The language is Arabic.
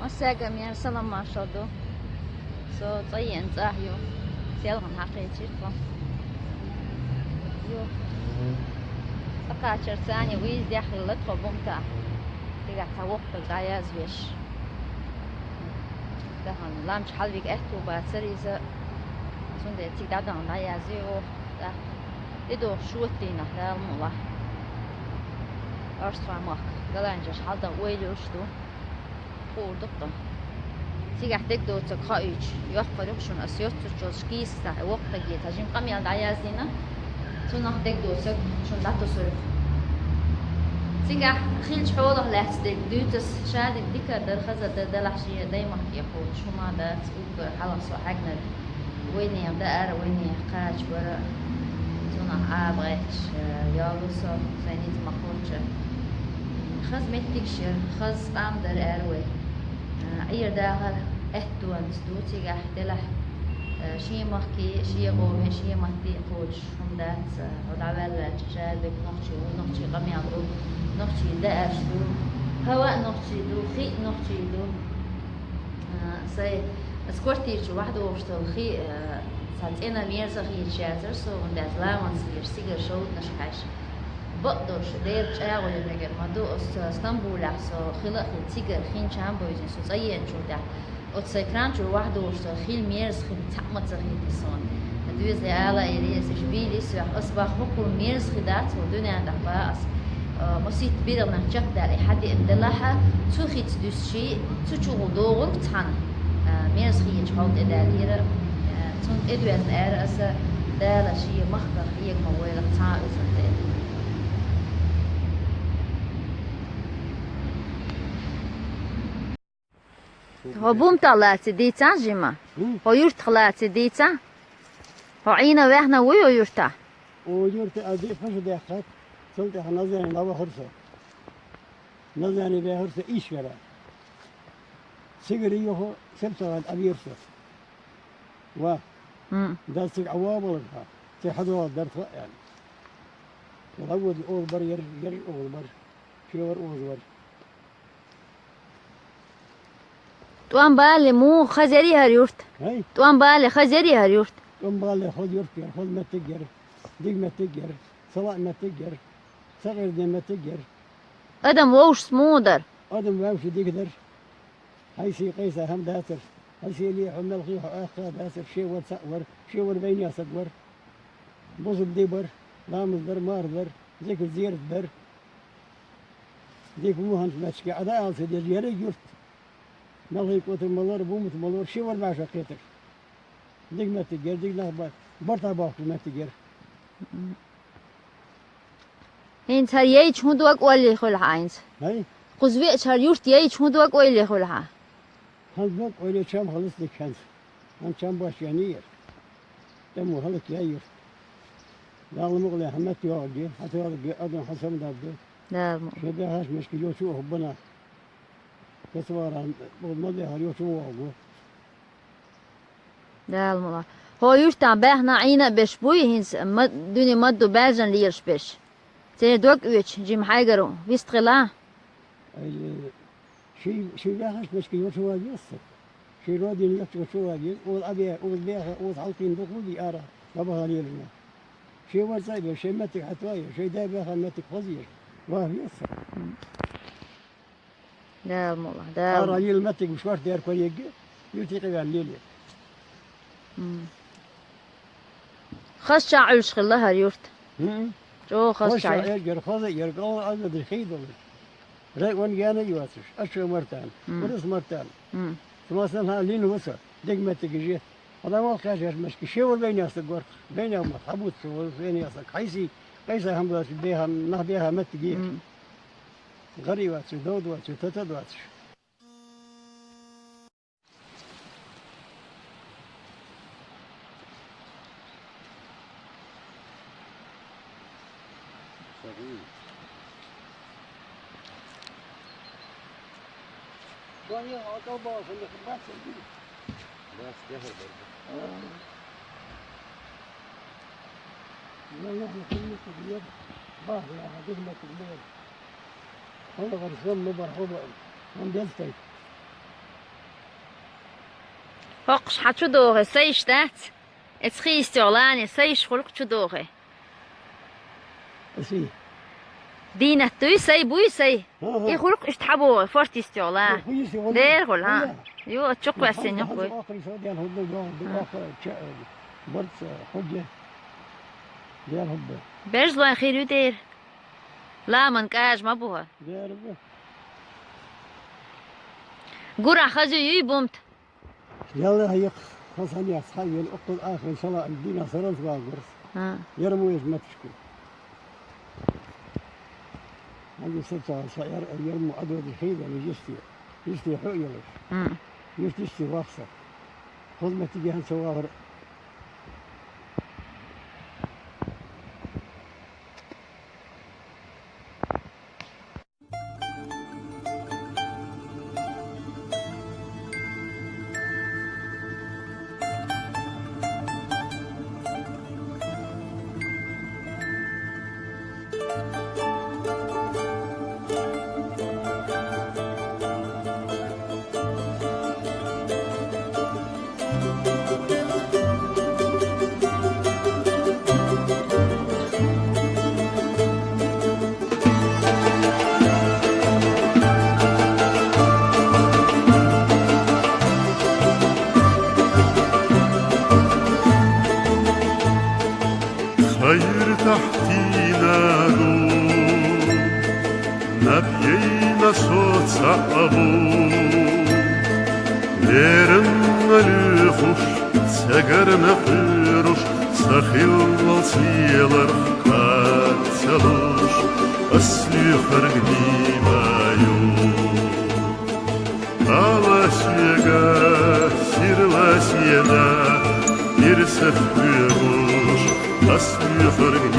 مساق أمير سلام ما شدو سو طين زاهيو سيلهم حقيقي يو سقاطر ثاني ويز داخل لطفة بمتع تيجا توقف الغايز ويش دهن لامش حلبك احتو باسريزة سنده تيجا دهن غايزيو ده إدو شوتينا ده المولا أرسفا ماك غلانجش حالدا ويلوشتو قول دقن تيجا تقدو تقايج يوفر يخشون أسيوت تجوز كيستا وقت جيتا جيم قمي الغايزينا تونخ تقدو تق شون داتو سرف تيجا خيلش حوله لاتدك دوتس شادك ديكا درخزة دلحشية دايما يقول شو ما دا تقول حلص وحقنا ويني دار ويني قاج برا تونخ عابغيتش يالوسو زينيت مخوتش خز متكشر خز قام در اروي عير داخل احتو امستو تيجا احتلح شي مخكي شي قومي شي مهدي قوش همدات ودعوال جالبك نقشي ونقشي قمي عضو نقشي داشتو هواء نقشي دو خيء نقشي دو سي اسكورتيش واحدة وشتو الخيء سالتينا ميرزا خيء شاتر سو وندات لاون سير سيجر شوت نشحاش بقدرش دير جاوي نجر مدو اسطنبول سو خلق تيجر خين شامبو يجي سو زين شو ده وتسكران شو واحدة وشتو خيل ميرز خيل تعمت خيل بيسون دوز لعلا إليس شبيلي سو أصبح حكم ميرز خدات ودنيا عند باس مسيت بيرنا جدا لحد إندلاها تخيت دوس شيء تشوفوا دوغل تان ميرز خيل شحوت إداليرة تون إدوز أرأس دالا شيء مخبر خيل مويلة تان إزندين هو بوم طلعتي ديتا جيما هو يرت خلاتي ديتا هو عينا وإحنا ويو يرتا ويرت أدي فش دخلت سلت إحنا نزاني نبى خرسة نزاني به خرسة إيش ولا سجري هو سلت عند أبي يرسة وا دارسك عوامل لها تحضر درس يعني الأول أول بر ير أول بر شلور أول بر توان بالي مو خزري هريورت توان بالي خزري هريورت توان بالي خذ يرت خذ ما تجر ديك ما تجر صلاة ما تجر صغير دي ما تجر ادم ووش سمودر ادم ووش ديقدر هاي سي قيسة هم داتر هاي سي لي حمل خيح اخا داتر شيور سأور شيور بيني صدور بوزب ديبر لامز در مار در ديك زير در ديك موهن مشكي عداء سيدي جيري يرت نلهي قوت الملور بومت ملور شيور باشا قيتر ديك ما تجر ديك نهبا برتا باقو ما تجر هين تر يي چوندوك ولي خلها اينز هاي قزوي تر يورت يي چوندوك ولي خلها هنبوك ولي شام خلص لك هنس هن شام باش ينير تمو هلك يا يورت لا المغلي حمت يوجي حتى يوجي أدم حسم دابدو لا شده هاش مشكلة يوشو هبنا كسوارا مضي هريوشو وعقو لا الملا هو يورتان باهنا عينا بش بوي هينس دوني مدو باجن ليرش بش تاني دوك اوش جيم حاجرو بيستغلا شي باهاش مشكلة يوشو واجي شي رادي يوشو واجي والأبي والبيها والحلقين دخولي أرى لبها ليرنا شي ورزايبه شي متك حتوايا شي دابها متك خزير واه يوصل لا الملا لا أرى يلمتك مشوار دير كوريج يوتيقي عن ليلي خش عيش خلها ريورت جو خش عيش يرجر خذ يرجع على الخيد رأي وان جانا يواسش أشهر مرتان ورس مرتان ثم سنها لين وصل دقمة تجي هذا ما خاجر مشكلة شيء وبين ياسق بين يوم حبوت وبين ياسق حيسي قيسة هم بها نهديها ما تجي غري واتش دود واتش تتد واتش شوية عطوا باص اللي خباص بس جهل برضه لا يبني كلمة اليد باص لا هدفنا في الليل هذا غرسان مبرحوبة من دلتي. 嗯。 شو 嗯。 شو 嗯。 شو Hoqş haçu doğru sayış dat. Etski istiyorlar sayış xuluk çu doğru. أسي دينت توي سي بوي سي. ها إيه خلق إشتحبوا فرت استيولا. كويس والله دير خل ها. يو تشوق السن يقوي. آخر سودان هدو دو آخر برد حجة دير هدو برزلو خير دير. لا من كاج ما بوها. دير هدو قرع خزو يي بومت. يلا هيك خصني يا أصحابي الأقل آخر صلاة الدين صرت واقرس ها. يرمو ما تشكو هذه ستة صاير يرمو أدود الخيدة يجستي حقيلش يجستي واقصة خذ ما تجي هنسواه خير تحتينا دور نبينا صوت صعبو ليرنا الخوش سجرنا قيروش سخيل وصيلر قاتلوش أسلي خرجني مايو Alaşıga sirlaşıda bir sefküruş Aslı fargı